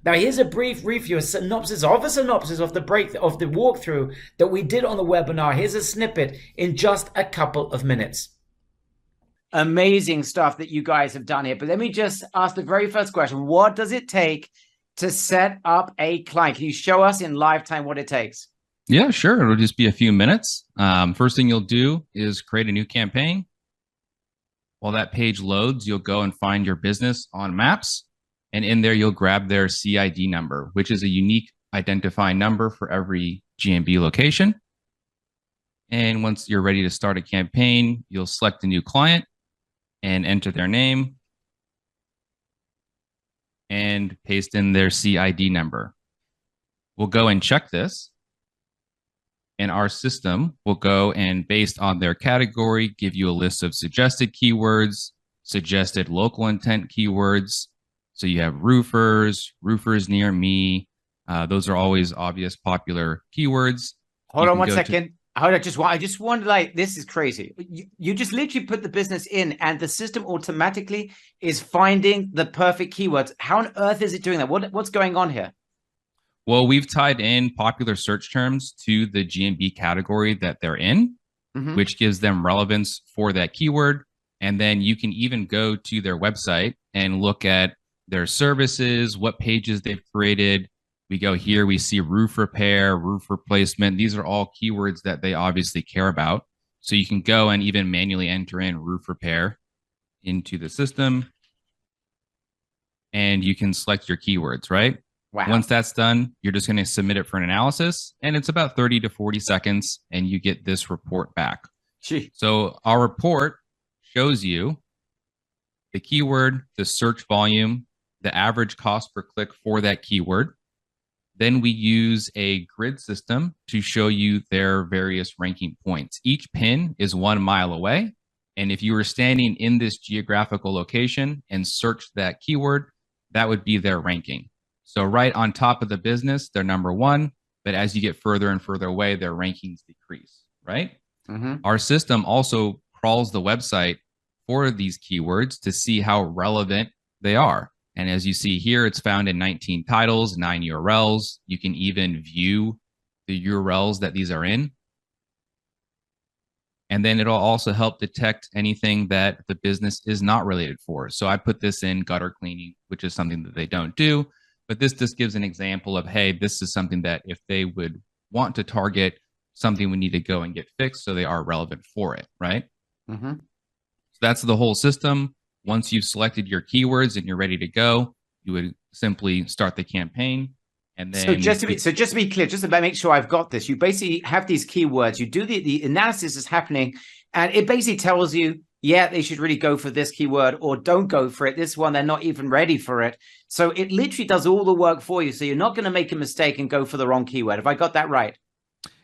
Now, here's a brief review, a synopsis of the walkthrough that we did on the webinar. Here's a snippet in just a couple of minutes. Amazing stuff that you guys have done here. But let me just ask the very first question. What does it take to set up a client? Can you show us in live time what it takes? Yeah, sure. It'll just be a few minutes. First thing you'll do is create a new campaign. While that page loads, you'll go and find your business on Maps. And in there, you'll grab their CID number, which is a unique identifying number for every GMB location. And once you're ready to start a campaign, you'll select a new client and enter their name and paste in their CID number. We'll go and check this. And our system will go and, based on their category, give you a list of suggested keywords, suggested local intent keywords. So you have roofers, roofers near me. Those are always obvious, popular keywords. Hold on one second. I just wonder, like, this is crazy. You just literally put the business in and the system automatically is finding the perfect keywords. How on earth is it doing that? What's going on here? Well, we've tied in popular search terms to the GMB category that they're in, which gives them relevance for that keyword. And then you can even go to their website and look at their services, what pages they've created. We go here, we see roof repair, roof replacement. These are all keywords that they obviously care about. So you can go and even manually enter in roof repair into the system. And you can select your keywords, right? Wow. Once that's done, you're just going to submit it for an analysis, and it's about 30 to 40 seconds, and you get this report back. Gee. So our report shows you the keyword, the search volume, the average cost per click for that keyword. Then we use a grid system to show you their various ranking points. Each pin is 1 mile away, and if you were standing in this geographical location and searched that keyword, that would be their ranking. So right on top of the business, they're number one, but as you get further and further away, their rankings decrease, right? Our system also crawls the website for these keywords to see how relevant they are. And as you see here, it's found in 19 titles, 9 URLs. You can even view the URLs that these are in. And then it'll also help detect anything that the business is not related for. So I put this in gutter cleaning, which is something that they don't do. But this just gives an example of, hey, this is something that if they would want to target, something we need to go and get fixed so they are relevant for it, right? So that's the whole system. Once you've selected your keywords and you're ready to go, you would simply start the campaign. And then so just to be clear, just to make sure I've got this, you basically have these keywords, you do the analysis is happening, and it basically tells you, yeah, they should really go for this keyword, or don't go for it. This one, they're not even ready for it. So it literally does all the work for you. So you're not going to make a mistake and go for the wrong keyword. Have I got that right?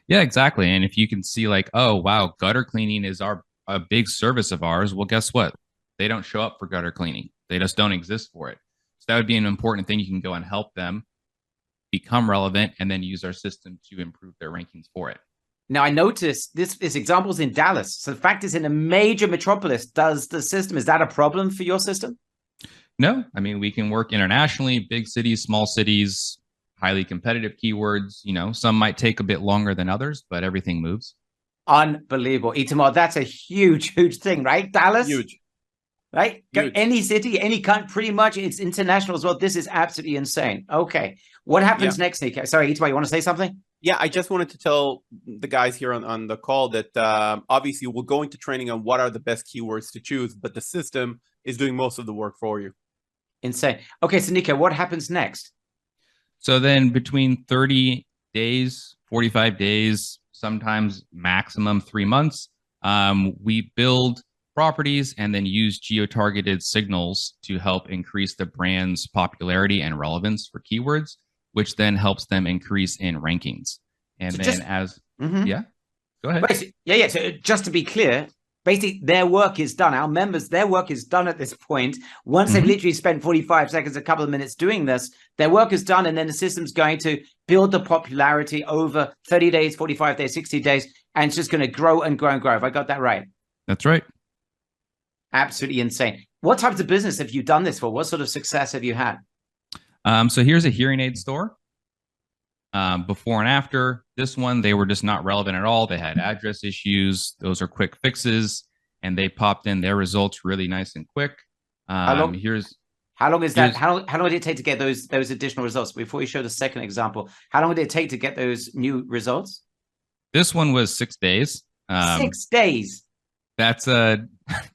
Yeah, exactly. And if you can see like, oh, wow, gutter cleaning is a big service of ours. Well, guess what? They don't show up for gutter cleaning. They just don't exist for it. So that would be an important thing. You can go and help them become relevant and then use our system to improve their rankings for it. Now, I noticed this example's in Dallas. So the fact is, in a major metropolis, is that a problem for your system? No, I mean, we can work internationally, big cities, small cities, highly competitive keywords. You know, some might take a bit longer than others, but everything moves. Unbelievable. Itamar, that's a huge thing, right? Dallas? Huge. Right? Huge. Any city, any country, pretty much, it's international as well. This is absolutely insane. Okay. What happens next, Nick? Sorry, Itamar, you want to say something? Yeah, I just wanted to tell the guys here on the call that obviously we'll go into training on what are the best keywords to choose, but the system is doing most of the work for you. Insane. Okay, so Nico, what happens next? So then between 30 days, 45 days, sometimes maximum 3 months, we build properties and then use geo-targeted signals to help increase the brand's popularity and relevance for keywords, which then helps them increase in rankings. And so yeah, go ahead. Yeah. So just to be clear, basically their work is done. Our members, their work is done at this point. Once they've literally spent 45 seconds, a couple of minutes doing this, their work is done. And then the system's going to build the popularity over 30 days, 45 days, 60 days, and it's just going to grow and grow and grow. Have I got that right? That's right. Absolutely insane. What types of business have you done this for? What sort of success have you had? So here's a hearing aid store. Before and after this one, they were just not relevant at all. They had address issues. Those are quick fixes, and they popped in their results really nice and quick. How long is that? How long did it take to get those additional results? Before you show the second example, how long did it take to get those new results? This one was 6 days. 6 days. That's a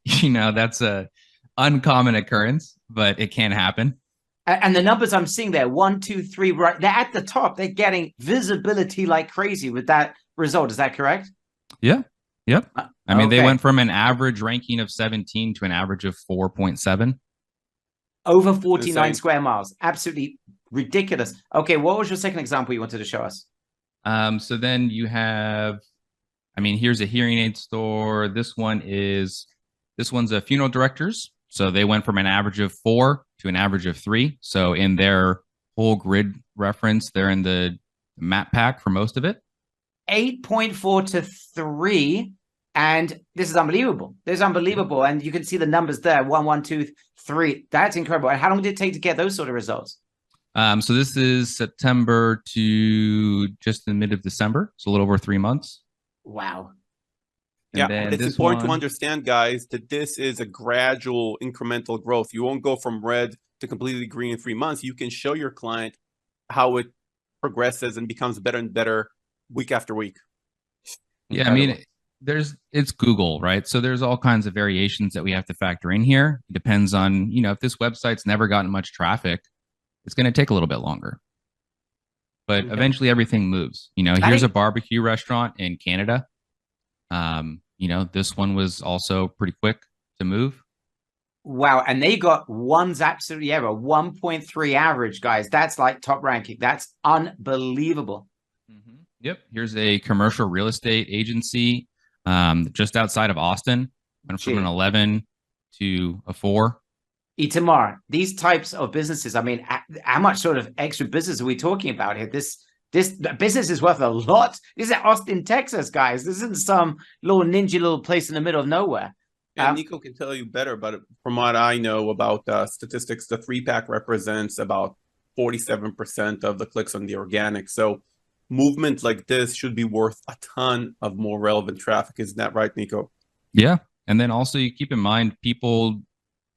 that's a uncommon occurrence, but it can happen. And the numbers I'm seeing there, 1, 2, 3, right? They're at the top. They're getting visibility like crazy with that result. Is that correct? Yeah. Yep. I mean, Okay. they went from an average ranking of 17 to an average of 4.7. Over 49 Insane. square miles. Absolutely ridiculous. Okay, what was your second example you wanted to show us? So then you have, I mean, here's a hearing aid store. This one's a funeral directors. So they went from an average of 4 to an average of 3. So in their whole grid reference, they're in the map pack for most of it. 8.4 to 3. And this is unbelievable. This is unbelievable. And you can see the numbers there. 1, 1, 2, 3. That's incredible. And how long did it take to get those sort of results? So this is September to just the mid of December. So a little over 3 months. Wow. And Yeah, then but it's this important to one- understand, guys, that this is a gradual incremental growth. You won't go from red to completely green in 3 months. You can show your client how it progresses and becomes better and better week after week. Yeah, I mean, it's Google, right? So there's all kinds of variations that we have to factor in here. It depends on, if this website's never gotten much traffic, it's going to take a little bit longer. But Okay. eventually everything moves. Here's a barbecue restaurant in Canada. This one was also pretty quick to move. Wow. And they got one's absolutely ever 1.3 average, guys. That's like top ranking. That's unbelievable. Yep. Here's a commercial real estate agency just outside of Austin. Went from an 11 to a 4. Itamar, these types of businesses, I mean, how much sort of extra business are we talking about here? This business is worth a lot. This is Austin, Texas, guys. This isn't some little ninja little place in the middle of nowhere. And Nico can tell you better, but from what I know about statistics, the 3-pack represents about 47% of the clicks on the organic. So movement like this should be worth a ton of more relevant traffic. Isn't that right, Nico? Yeah. And then also you keep in mind people,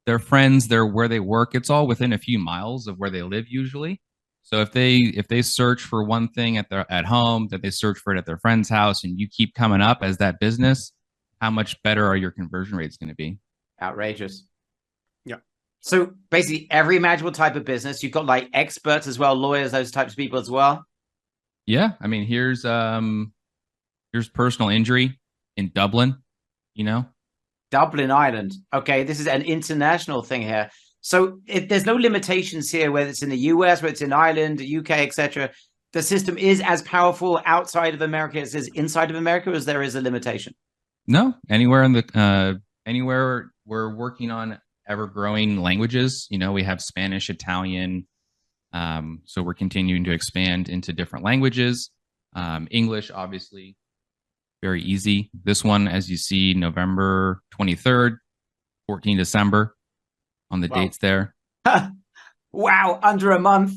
their friends, where they work, it's all within a few miles of where they live usually. So if they search for one thing at home, that they search for it at their friend's house, and you keep coming up as that business, how much better are your conversion rates going to be? Outrageous. Yeah. So basically every imaginable type of business, you've got like experts as well, lawyers, those types of people as well. Yeah. I mean, here's personal injury in Dublin, Dublin, Ireland. Okay, this is an international thing here. So if there's no limitations here, whether it's in the US, whether it's in Ireland, the UK, etc. The system is as powerful outside of America as it is inside of America, as there is a limitation. No, anywhere anywhere we're working on ever-growing languages. We have Spanish, Italian. So we're continuing to expand into different languages. English, obviously, very easy. This one, as you see, November 23rd, 14 December on the dates there. Wow, under a month.